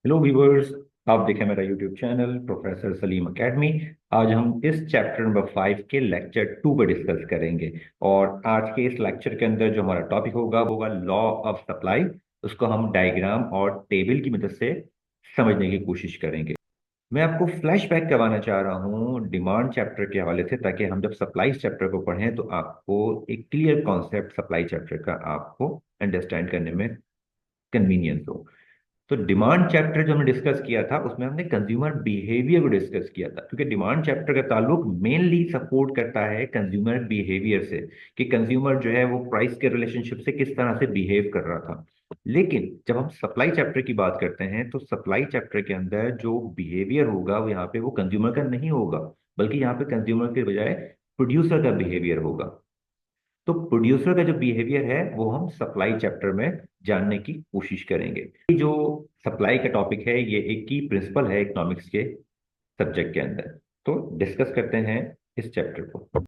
Hello viewers. आप देखें मेरा YouTube channel professor Salim academy. आज हम इस चैप्टर नंबर 5 के लेक्चर 2 पर डिस्कस करेंगे। और आज के इस लेक्चर के अंदर जो हमारा टॉपिक होगा वो होगा लॉ ऑफ सप्लाई। उसको हम डायग्राम और टेबल की मदद से समझने की कोशिश करेंगे। मैं आपको फ्लैशबैक करवाना चाह रहा हूँ डिमांड चैप्टर के हवाले से, ताकि हम जब सप्लाई चैप्टर को पढ़ें तो आपको एक क्लियर कॉन्सेप्ट सप्लाई चैप्टर का आपको अंडरस्टैंड करने में कन्वीनियंस हो। तो डिमांड चैप्टर जो हमने डिस्कस किया था उसमें हमने कंज्यूमर बिहेवियर को डिस्कस किया था, क्योंकि डिमांड चैप्टर का ताल्लुक मेनली सपोर्ट करता है कंज्यूमर बिहेवियर से, कि कंज्यूमर जो है वो प्राइस के रिलेशनशिप से किस तरह से बिहेव कर रहा था। लेकिन जब हम सप्लाई चैप्टर की बात करते हैं तो सप्लाई चैप्टर के अंदर जो बिहेवियर होगा वो यहाँ पे वो कंज्यूमर का नहीं होगा, बल्कि यहाँ पे कंज्यूमर के बजाय प्रोड्यूसर का बिहेवियर होगा। तो प्रोड्यूसर का जो बिहेवियर है वो हम सप्लाई चैप्टर में जानने की कोशिश करेंगे। ये जो सप्लाई का टॉपिक है ये एक की प्रिंसिपल है इकोनॉमिक्स के सब्जेक्ट के अंदर। तो डिस्कस करते हैं इस चैप्टर को।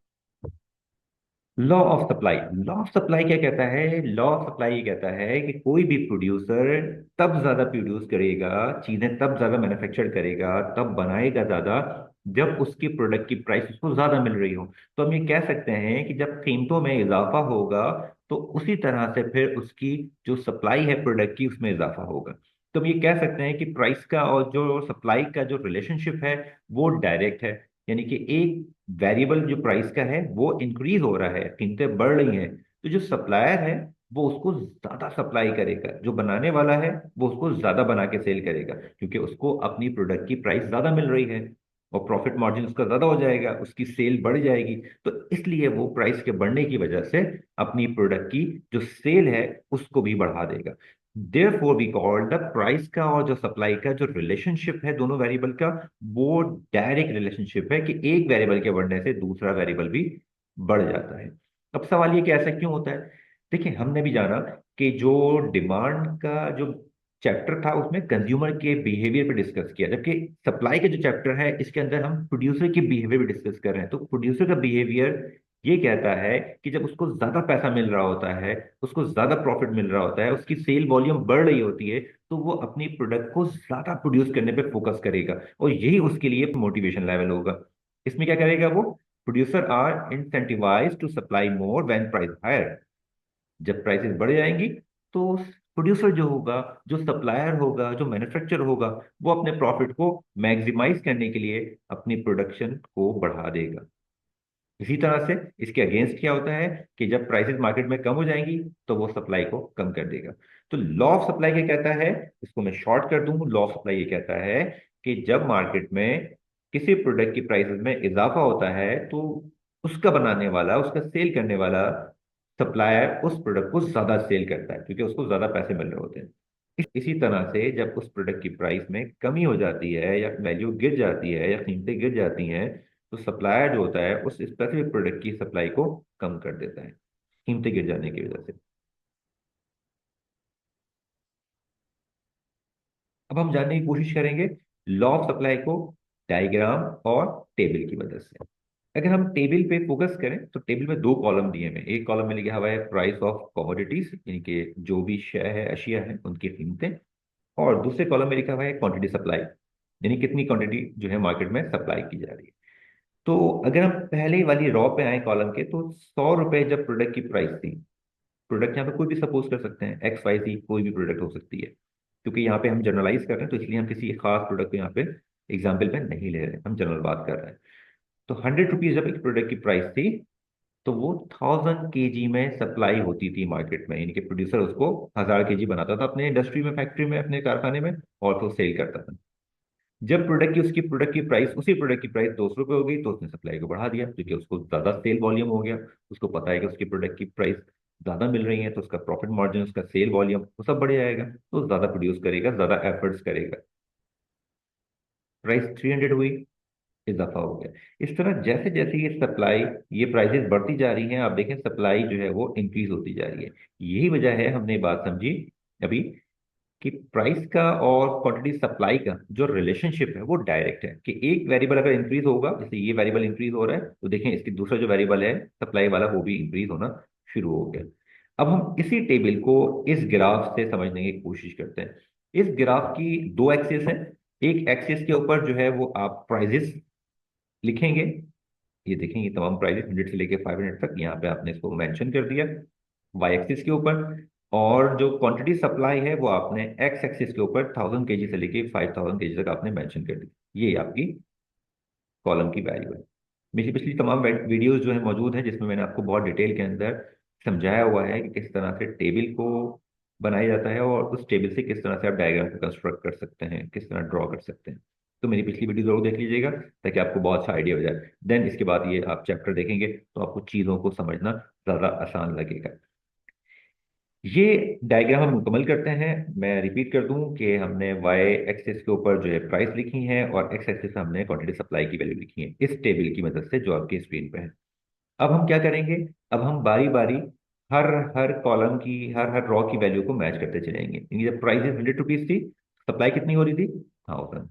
Law of supply. Law of supply क्या कहता है? लॉ ऑफ सप्लाई ये कहता है कि कोई भी प्रोड्यूसर तब ज्यादा प्रोड्यूस करेगा, चीजें तब ज्यादा मैन्युफैक्चर करेगा, तब बनाएगा ज्यादा, जब उसकी प्रोडक्ट की प्राइस उसको ज्यादा मिल रही हो। तो हम ये कह सकते हैं कि जब कीमतों में इजाफा होगा तो उसी तरह से फिर उसकी जो सप्लाई है प्रोडक्ट की उसमें इजाफा होगा। तो हम ये कह सकते हैं कि प्राइस का और जो सप्लाई का जो रिलेशनशिप है वो डायरेक्ट है। यानी कि एक वेरिएबल जो प्राइस का है वो इंक्रीज हो रहा है, कीमतें बढ़ रही हैं, तो जो सप्लायर है वो उसको ज्यादा सप्लाई करेगा, जो बनाने वाला है वो उसको ज्यादा बना के सेल करेगा, क्योंकि उसको अपनी प्रोडक्ट की प्राइस ज्यादा मिल रही है और प्रॉफिट मार्जिन उसका ज्यादा हो जाएगा, उसकी सेल बढ़ जाएगी। तो इसलिए वो प्राइस के बढ़ने की वजह से अपनी प्रोडक्ट की जो सेल है उसको भी बढ़ा देगा। Therefore we call the price का और जो सप्लाई का जो रिलेशनशिप है दोनों वेरिएबल का, वो डायरेक्ट रिलेशनशिप है कि एक वेरिएबल के बढ़ने से दूसरा वेरिएबल भी बढ़ जाता है। अब सवाल ये कि ऐसा क्यों होता है? देखिए, हमने भी जाना कि जो डिमांड का जो चैप्टर था उसमें कंज्यूमर के बिहेवियर पे डिस्कस किया, जबकि सप्लाई का जो चैप्टर है इसके अंदर हम प्रोड्यूसर के बिहेवियर पे डिस्कस कर रहे हैं। तो प्रोड्यूसर का बिहेवियर ये कहता है कि जब उसको ज्यादा पैसा मिल रहा होता है, उसको ज्यादा प्रॉफिट मिल रहा होता है, उसकी सेल वॉल्यूम बढ़ रही होती है, तो वो अपनी प्रोडक्ट को ज्यादा प्रोड्यूस करने पे फोकस करेगा और यही उसके लिए मोटिवेशन लेवल होगा। इसमें क्या करेगा वो? Producer are incentivize to supply more when price higher. जब प्राइसेस बढ़ जाएंगी तो प्रोड्यूसर जो होगा, जो सप्लायर होगा, जो मैन्युफैक्चरर होगा, वो अपने प्रॉफिट को मैक्सिमाइज करने के लिए अपनी प्रोडक्शन को बढ़ा देगा। इसी तरह से इसके अगेंस्ट क्या होता है कि जब प्राइसेस मार्केट में कम हो जाएंगी तो वो सप्लाई को कम कर देगा। तो लॉ ऑफ सप्लाई क्या कहता है? इसको मैं शॉर्ट कर दूं। लॉ ऑफ सप्लाई ये कहता है कि जब मार्केट में किसी प्रोडक्ट की प्राइसेस में इजाफा होता है तो उसका बनाने वाला, उसका सेल करने वाला सप्लायर उस प्रोडक्ट को ज्यादा सेल करता है, क्योंकि उसको ज्यादा पैसे मिल रहे होते हैं। इसी तरह से जब उस प्रोडक्ट की प्राइस में कमी हो जाती है या वैल्यू गिर जाती है या कीमतें गिर जाती हैं, तो सप्लायर जो होता है उस स्पेसिफिक प्रोडक्ट की सप्लाई को कम कर देता है कीमतें गिर जाने की वजह से। अब हम जानने की कोशिश करेंगे लॉ ऑफ सप्लाई को डायग्राम और टेबल की मदद से। अगर हम टेबल पे फोकस करें तो टेबल में दो कॉलम दिए हैं। एक कॉलम में लिखा हुआ है प्राइस ऑफ कमोडिटीज, यानी कि जो भी शेयर है, अशिया है, उनकी कीमतें। और दूसरे कॉलम में लिखा हुआ है क्वांटिटी सप्लाई, यानी कितनी क्वांटिटी जो है मार्केट में सप्लाई की जा रही है। तो अगर हम पहले वाली रॉ पे आए कॉलम के, तो 100 रुपए जब प्रोडक्ट की प्राइस थी, प्रोडक्ट यहाँ पे कोई भी सपोज कर सकते हैं, एक्स वाई सी कोई भी प्रोडक्ट हो सकती है, क्योंकि यहाँ पे हम जनरलाइज कर रहे हैं तो इसलिए हम किसी खास प्रोडक्ट को यहाँ पे एग्जाम्पल पे नहीं ले रहे हैं, हम जनरल बात कर रहे हैं। तो 100 रुपीज जब एक प्रोडक्ट की प्राइस थी तो वो 1000 kg में सप्लाई होती थी मार्केट में, यानी कि प्रोड्यूसर उसको 1000 kg बनाता था अपने इंडस्ट्री में, फैक्ट्री में, अपने कारखाने में, और तो सेल करता था। जब प्रोडक्ट की उसकी प्रोडक्ट की प्राइस, उसी प्रोडक्ट की प्राइस 200 रुपये हो गई तो उसने सप्लाई को बढ़ा दिया, क्योंकि उसको ज्यादा सेल वॉल्यूम हो गया। उसको पता है कि उसकी प्रोडक्ट की प्राइस ज्यादा मिल रही है तो उसका प्रॉफिट मार्जिन, उसका सेल वॉल्यूम वो सब बढ़ जाएगा, तो ज्यादा प्रोड्यूस करेगा, ज्यादा एफर्ट्स करेगा। प्राइस 300 हुई, इजाफा हो गया। इस तरह जैसे जैसे ये सप्लाई, ये प्राइसेस बढ़ती जा रही हैं, आप देखें सप्लाई जो है वो इंक्रीज होती जा रही है। यही वजह है, हमने बात समझी अभी, कि प्राइस का और क्वांटिटी सप्लाई का जो रिलेशनशिप है वो डायरेक्ट है, कि एक वेरिएबल अगर इंक्रीज होगा, जैसे ये वेरिएबल इंक्रीज हो रहा है, तो देखें इसकी दूसरा जो वेरिएबल है सप्लाई वाला वो भी इंक्रीज होना शुरू हो गया। अब हम इसी टेबल को इस ग्राफ से समझने की कोशिश करते हैं। इस ग्राफ की दो एक्सिस हैं। एक एक्सिस के ऊपर जो है वो आप प्राइजेस लिखेंगे। ये देखेंगे तमाम प्राइजेस 100 से लेके 500 तक, यहाँ पे आपने इसको मेंशन कर दिया वाई एक्सिस के ऊपर। और जो क्वांटिटी सप्लाई है वो आपने एक्स एक्सिस के ऊपर 1000 kg से लेके 5000 kg तक आपने मेंशन कर दी। ये आपकी कॉलम की वैल्यू है। मेरी पिछली तमाम वीडियोस जो है मौजूद है, जिसमें मैंने आपको बहुत डिटेल के अंदर समझाया हुआ है कि किस तरह से टेबल को बनाया जाता है और उस टेबल से किस तरह से आप डायग्राम को कंस्ट्रक्ट कर सकते हैं, किस तरह ड्रॉ कर सकते हैं। तो मेरी पिछली वीडियो जरूर देख लीजिएगा ताकि आपको बहुत अच्छा आइडिया हो जाए। देन इसके बाद ये आप चैप्टर देखेंगे तो आपको चीज़ों को समझना ज़्यादा आसान लगेगा। ये डायग्राम हम मुकम्मल करते हैं। मैं रिपीट कर दूं कि हमने वाई एक्सिस के ऊपर जो है प्राइस लिखी है और एक्स एक्सिस पे हमने क्वांटिटी सप्लाई की वैल्यू लिखी है इस टेबल की मदद से जो आपकी स्क्रीन पे है। अब हम क्या करेंगे, अब हम बारी बारी हर हर कॉलम की, हर हर रो की वैल्यू को मैच करते चलेंगे। यानी जब प्राइस 100 रुपीज थी, सप्लाई कितनी हो रही थी? 1000।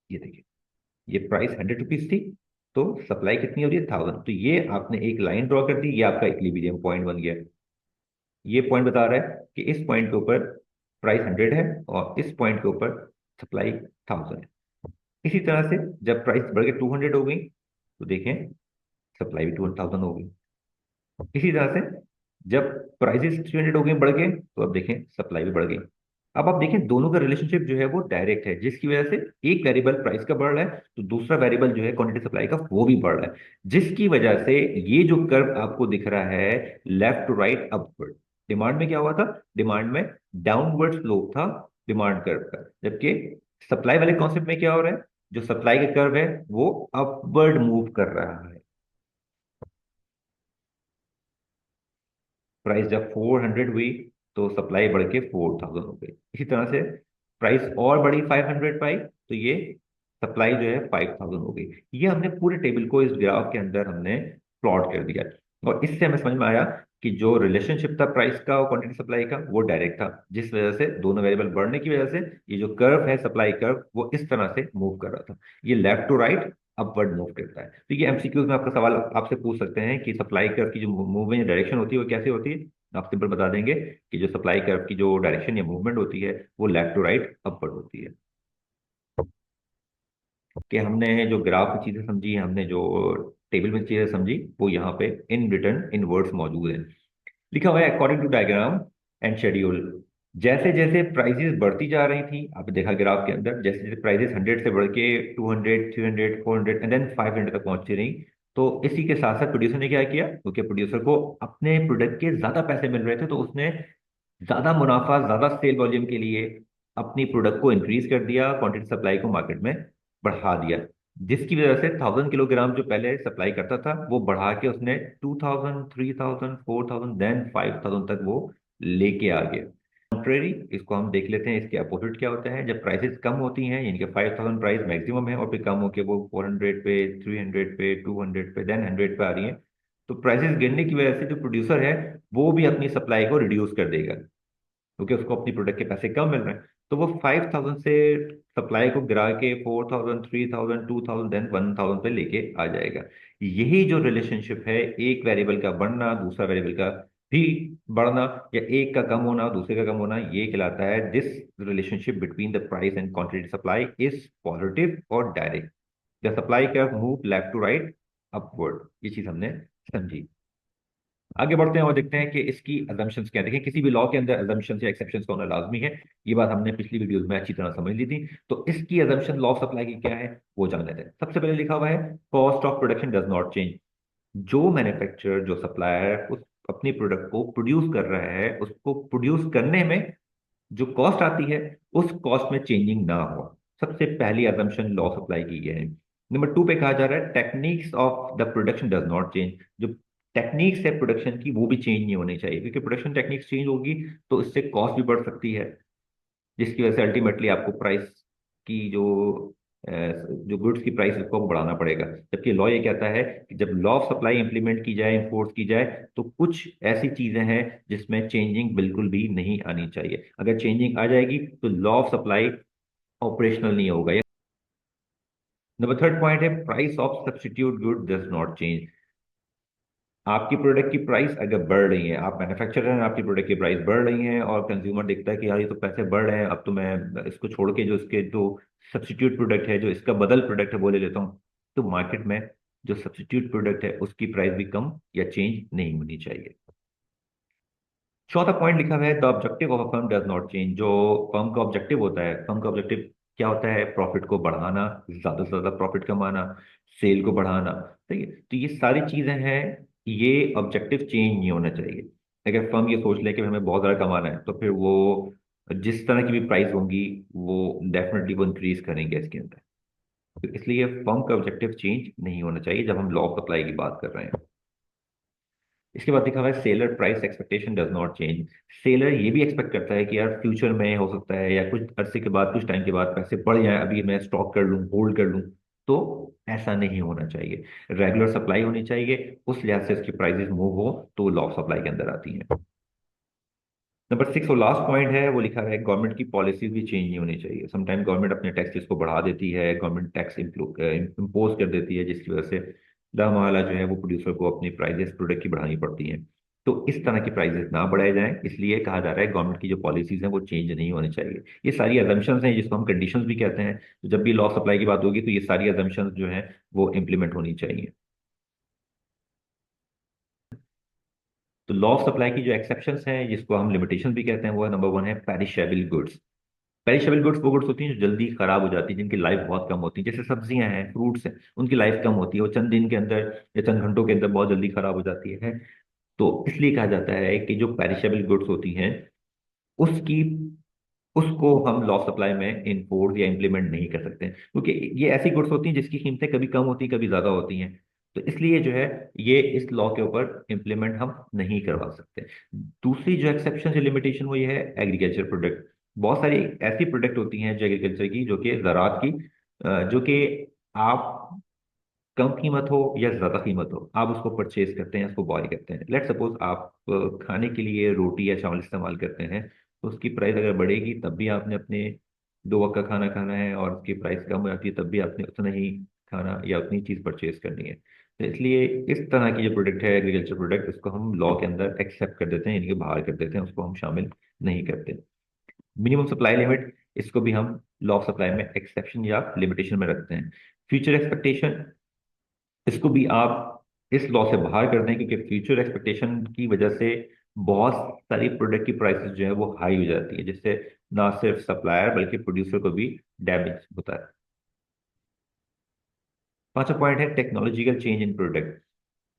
ये देखिए, ये प्राइस 100 रुपीज थी तो सप्लाई कितनी हो रही है? 1000। तो ये आपने एक लाइन ड्रॉ कर दी, ये आपका इक्विलिब्रियम पॉइंट बन गया। ये पॉइंट बता रहा है कि इस पॉइंट के ऊपर प्राइस 100 है और इस पॉइंट के ऊपर सप्लाई 1000 है। इसी तरह से जब प्राइस बढ़ के 200 हो गई तो देखें सप्लाई भी 2000 हो गई। इसी तरह से जब प्राइसेस 300 हो गई बढ़ के तो अब देखें सप्लाई भी बढ़ गई। अब आप देखें दोनों का रिलेशनशिप जो है वो डायरेक्ट है, जिसकी वजह से एक वेरिएबल प्राइस का बढ़ रहा है तो दूसरा वेरिएबल जो है क्वांटिटी सप्लाई का वो भी बढ़ रहा है, जिसकी वजह से ये जो कर्व आपको दिख रहा है left to right upward. Demand में क्या हुआ था? डिमांड में डाउनवर्ड स्लोप था डिमांड कर्व का, जबकि सप्लाई वाले कॉन्सेप्ट में क्या हो रहा है? जो सप्लाई का कर्व है वो अपवर्ड मूव कर रहा है। प्राइस जब 400 हुई तो सप्लाई बढ़ के 4000 हो गई। इसी तरह से प्राइस और बढ़ी 500 पाई तो ये सप्लाई जो है 5000 हो गई। ये हमने पूरे टेबल को इस ग्राफ के अंदर हमने प्लॉट कर दिया और इससे हमें समझ में आया कि जो रिलेशनशिप था प्राइस का और क्वांटिटी सप्लाई का वो डायरेक्ट था, जिस वजह से दोनों वेरिएबल बढ़ने की वजह से ये जो कर्व है सप्लाई कर्व वो इस तरह से मूव कर रहा था। ये left to right upward move करता है। तो ये एमसीक्यूज में आपका सवाल आपसे पूछ सकते हैं कि सप्लाई कर्व की जो मूवमेंट डायरेक्शन होती है वो कैसे होती है। आप सिंपल बता देंगे कि जो सप्लाई कर्व की जो डायरेक्शन या मूवमेंट होती है वो लेफ्ट टू राइट अपवर्ड होती है। कि हमने जो ग्राफ में चीजें समझी, हमने जो टेबल में चीजें समझी वो यहाँ पे इन रिटर्न इन वर्ड्स मौजूद है। लिखा हुआ है according to diagram and schedule. जैसे जैसे प्राइसेस बढ़ती जा रही थी, आपने देखा ग्राफ के अंदर, जैसे जैसे प्राइसेस 100 से बढ़ के 200, 300, 400 एंड देन 500 तक पहुंचती रही, तो इसी के साथ साथ प्रोड्यूसर ने क्या किया, क्योंकि प्रोड्यूसर को अपने प्रोडक्ट के ज्यादा पैसे मिल रहे थे तो उसने ज्यादा मुनाफा, ज्यादा सेल वॉल्यूम के लिए अपनी प्रोडक्ट को इंक्रीज कर दिया, क्वांटिटी सप्लाई को मार्केट में बढ़ा दिया, जिसकी वजह से 1000 किलोग्राम जो पहले सप्लाई करता था वो बढ़ा के उसने 2000, 3000, 4000 देन 5000 तक वो लेके आ गया। कॉन्ट्रेरी इसको हम देख लेते हैं, इसके अपोजिट क्या होता है। जब प्राइसेस कम होती हैं, यानी कि 5000 प्राइस मैक्सिमम है और फिर कम होके वो 400 पे, 300 पे, 200 पे, देन 100 पे आ रही है, तो प्राइसेस गिरने की वजह से जो प्रोड्यूसर है वो भी अपनी सप्लाई को रिड्यूस कर देगा, क्योंकि उसको अपनी प्रोडक्ट के पैसे कम मिल रहे हैं। तो वो 5000 से सप्लाई को गिरा के 4000, 3000, 2000 देन 1000 पे लेके आ जाएगा। यही जो रिलेशनशिप है, एक वेरिएबल का बढ़ना दूसरा वेरिएबल का भी बढ़ना, या एक का कम होना दूसरे का कम होना, ये कहलाता है this relationship between the price and quantity supply is positive और direct. The supply curve move left to right upward. ये चीज हमने समझी। आगे बढ़ते हैं और देखते हैं कि इसकी अजम्पशंस क्या हैं। देखिए किसी भी लॉ के अंदर अजम्पशंस या एक्सेप्शंस का होना लाजमी है। ये बात हमने पिछली वीडियोस में अच्छी तरह समझ ली थी। तो इसकी अजम्पशन लॉ ऑफ सप्लाई की क्या है वो जान लेते हैं। सबसे पहले लिखा हुआ है cost of production does not change. जो मैन्युफैक्चरर, जो सप्लायर उस अपनी प्रोडक्ट को प्रोड्यूस कर रहा है, उसको प्रोड्यूस करने में जो कॉस्ट आती है उस कॉस्ट में चेंजिंग ना हो। सबसे पहली अजम्पशन लॉ सप्लाई की है। नंबर 2 पे कहा जा रहा है techniques of the production does not change. जो टेक्निक्स है प्रोडक्शन की वो भी चेंज नहीं होनी चाहिए, क्योंकि प्रोडक्शन टेक्निक्स चेंज होगी तो इससे कॉस्ट भी बढ़ सकती है, जिसकी वजह से अल्टीमेटली आपको प्राइस की जो गुड्स की प्राइस उसको बढ़ाना पड़ेगा। जबकि लॉ ये कहता है कि जब लॉ ऑफ सप्लाई इंप्लीमेंट की जाए, इंफोर्स की जाए, तो कुछ ऐसी चीजें हैं जिसमें चेंजिंग बिल्कुल भी नहीं आनी चाहिए। अगर चेंजिंग आ जाएगी तो लॉ ऑफ सप्लाई ऑपरेशनल नहीं होगा। नंबर थर्ड पॉइंट है price of substitute good does not change. आपकी प्रोडक्ट की प्राइस अगर बढ़ रही है, आप मैन्युफैक्चरर हैं, आपकी प्रोडक्ट की प्राइस बढ़ रही है और कंज्यूमर देखता है कि यार ये तो पैसे बढ़ रहे हैं, अब तो मैं इसको छोड़ के जो इसके जो सब्स्टिट्यूट प्रोडक्ट है, जो इसका बदल प्रोडक्ट है वो ले लेता हूँ, तो मार्केट में जो सब्स्टिट्यूट प्रोडक्ट है उसकी प्राइस भी कम या चेंज नहीं होनी चाहिए। चौथा पॉइंट लिखा हुआ है, the objective of a firm does not change. जो फर्म का ऑब्जेक्टिव होता है, फर्म का ऑब्जेक्टिव क्या होता है? प्रॉफिट को बढ़ाना, ज्यादा से ज्यादा प्रॉफिट कमाना, सेल को बढ़ाना। ठीक है, तो ये सारी चीजें हैं, ये ऑब्जेक्टिव चेंज नहीं होना चाहिए। अगर फर्म ये सोच ले कि हमें बहुत ज्यादा कमाना है, तो फिर वो जिस तरह की भी प्राइस होंगी वो डेफिनेटली वो इंक्रीज करेंगे इसके अंदर। तो इसलिए फर्म का ऑब्जेक्टिव चेंज नहीं होना चाहिए जब हम लॉ ऑफ सप्लाई की बात कर रहे हैं। इसके बाद लिखा हुआ है, seller price expectation does not change. Seller ये भी एक्सपेक्ट करता है कि यार फ्यूचर में हो सकता है या कुछ अरसे के बाद, कुछ टाइम के बाद पैसे बढ़ जाए, अभी मैं स्टॉक कर लूं, होल्ड कर लूं। तो ऐसा नहीं होना चाहिए, रेगुलर सप्लाई होनी चाहिए, उस लिहाज से इसकी प्राइसेस मूव हो तो लॉ ऑफ सप्लाई के अंदर आती हैं। नंबर 6 और लास्ट पॉइंट है, वो लिखा है गवर्नमेंट की पॉलिसीज भी चेंज नहीं होनी चाहिए। समटाइम गवर्नमेंट अपने टैक्सेस को बढ़ा देती है, गवर्नमेंट टैक्स इम्पोज कर देती है, जिसकी वजह से दामवाला जो है वो प्रोड्यूसर को अपनी प्राइसेस प्रोडक्ट की बढ़ानी पड़ती हैं। तो इस तरह की प्राइसेस ना बढ़ाए जाएं, इसलिए कहा जा रहा है गवर्नमेंट की जो पॉलिसीज हैं वो चेंज नहीं होनी चाहिए। ये सारी अजम्पशंस हैं जिसको हम कंडीशंस भी कहते हैं। तो जब भी लॉ सप्लाई की बात होगी तो ये सारी अजम्पशंस जो हैं वो इम्प्लीमेंट होनी चाहिए। तो लॉ ऑफ सप्लाई की जो एक्सेप्शंस हैं, जिसको हम लिमिटेशन भी कहते हैं, वो है नंबर 1 है पेरिशेबल गुड्स। पेरिशेबल गुड्स वो गुड्स होती हैं जो जल्दी खराब हो जाती हैं, जिनकी लाइफ बहुत कम होती है, जैसे सब्जियां हैं, फ्रूट्स हैं, उनकी लाइफ कम होती है, वो चंद दिन के अंदर या चंद घंटों के अंदर बहुत जल्दी खराब हो जाती है। तो इसलिए कहा जाता है कि जो पेरिशेबल गुड्स होती हैं उसकी उसको हम लॉ सप्लाई में इन्फोर्स या इम्प्लीमेंट नहीं कर सकते, क्योंकि ये ऐसी गुड्स होती हैं जिसकी कीमतें कभी कम होती हैं, कभी ज्यादा होती हैं। तो इसलिए जो है ये इस लॉ के ऊपर इम्प्लीमेंट हम नहीं करवा सकते। दूसरी जो एक्सेप्शन, जो लिमिटेशन, वो ये है एग्रीकल्चर प्रोडक्ट। बहुत सारी ऐसी प्रोडक्ट होती हैं जो एग्रीकल्चर की, जो कि ज़राअत की, जो कि आप कम कीमत हो या ज्यादा कीमत हो, आप उसको परचेज करते हैं, उसको बाय करते हैं। लेट सपोज आप खाने के लिए रोटी या चावल इस्तेमाल करते हैं, तो उसकी प्राइस अगर बढ़ेगी तब भी आपने अपने 2 वक्त का खाना खाना है, और उसकी प्राइस कम हो जाती है तब भी आपने उतना ही खाना या उतनी चीज परचेज करनी है। तो इसलिए इस तरह की जो प्रोडक्ट है एग्रीकल्चर प्रोडक्ट, उसको हम लॉ के अंदर एक्सेप्ट कर देते हैं, यानी कि बाहर कर देते हैं, उसको हम शामिल नहीं करते। मिनिमम सप्लाई लिमिट, इसको भी हम लॉ ऑफ सप्लाई में एक्सेप्शन या लिमिटेशन में रखते हैं। फ्यूचर एक्सपेक्टेशन, इसको भी आप इस लॉ से बाहर कर दें, क्योंकि फ्यूचर एक्सपेक्टेशन की वजह से बहुत सारी प्रोडक्ट की प्राइसेस जो है वो हाई हो जाती है, जिससे ना सिर्फ सप्लायर बल्कि प्रोड्यूसर को भी डैमेज होता है। पांचवा पॉइंट है टेक्नोलॉजिकल चेंज इन प्रोडक्ट।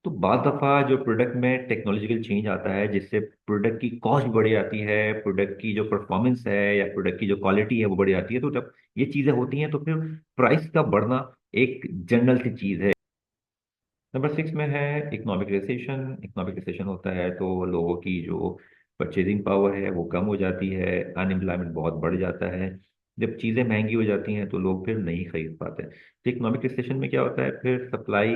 तो बाद दफा जो प्रोडक्ट में टेक्नोलॉजिकल चेंज आता है, जिससे प्रोडक्ट की कॉस्ट बढ़ जाती है, प्रोडक्ट की जो परफॉर्मेंस है या प्रोडक्ट की जो क्वालिटी है वो बढ़ जाती है, तो जब ये चीजें होती हैं तो फिर प्राइस का बढ़ना एक जनरल सी चीज है। नंबर 6 में है इकोनॉमिक रिसेशन। इकोनॉमिक रिसेशन होता है तो लोगों की जो परचेजिंग पावर है वो कम हो जाती है, अनएम्प्लॉयमेंट बहुत बढ़ जाता है। जब चीज़ें महंगी हो जाती हैं तो लोग फिर नहीं खरीद पाते। तो इकोनॉमिक रिसेशन में क्या होता है, फिर सप्लाई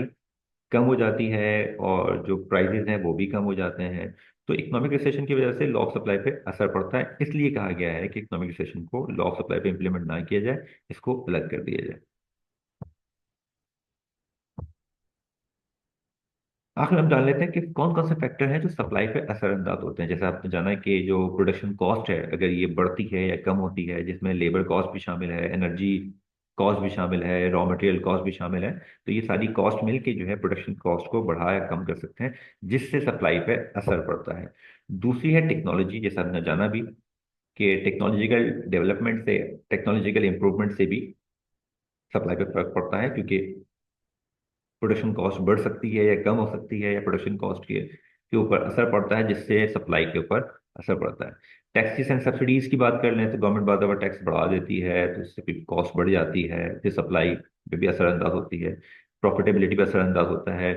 कम हो जाती है और जो प्राइसेस हैं वो भी कम हो जाते हैं। तो इकोनॉमिक रिसेशन की वजह से लॉ ऑफ सप्लाई पे असर पड़ता है, इसलिए कहा गया है कि इकोनॉमिक रिसेशन को लॉ ऑफ सप्लाई पे इंप्लीमेंट ना किया जाए, इसको अलग कर दिया जाए। आखिर हम जान लेते हैं कि कौन कौन से फैक्टर हैं जो सप्लाई पे असरअंदाज होते हैं। जैसे आपने जाना है कि जो प्रोडक्शन कॉस्ट है, अगर ये बढ़ती है या कम होती है, जिसमें लेबर कॉस्ट भी शामिल है, एनर्जी कॉस्ट भी शामिल है, रॉ मटेरियल कॉस्ट भी शामिल है, तो ये सारी कॉस्ट मिलके जो है प्रोडक्शन कॉस्ट को बढ़ा या कम कर सकते हैं, जिससे सप्लाई पे असर पड़ता है। दूसरी है टेक्नोलॉजी, जैसा हमने जाना भी कि टेक्नोलॉजिकल डेवलपमेंट से, टेक्नोलॉजिकल इंप्रूवमेंट से भी सप्लाई पे फर्क पड़ता है, क्योंकि प्रोडक्शन कॉस्ट बढ़ सकती है या कम हो सकती है, या प्रोडक्शन कॉस्ट के ऊपर असर पड़ता है, जिससे सप्लाई के ऊपर असर पड़ता है। टैक्सेस एंड सब्सिडीज की बात कर लें तो गवर्नमेंट बाद बार टैक्स बढ़ा देती है, तो इससे फिर कॉस्ट बढ़ जाती है, फिर सप्लाई पे भी असरअंदाज होती है, प्रॉफिटेबिलिटी पे असरअंदाज होता है।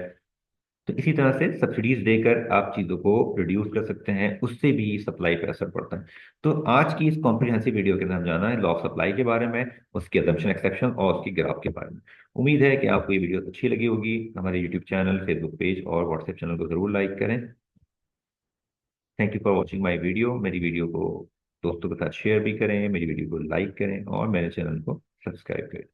तो इसी तरह से सब्सिडीज देकर आप चीज़ों को रिड्यूस कर सकते हैं, उससे भी सप्लाई पे असर पड़ता है। तो आज की इस कॉम्प्रिहेंसिव वीडियो के अंदर हम जाना है लॉ ऑफ सप्लाई के बारे में, उसकी अजम्पशन एक्सेप्शन और उसकी ग्राफ के बारे में। उम्मीद है कि आपको ये वीडियो अच्छी लगी होगी। हमारे यूट्यूब चैनल, फेसबुक पेज और व्हाट्सएप चैनल को जरूर लाइक करें। Thank you for watching my video. मेरी वीडियो को दोस्तों के साथ शेयर भी करें, मेरी वीडियो को लाइक करें और मेरे चैनल को सब्सक्राइब करें।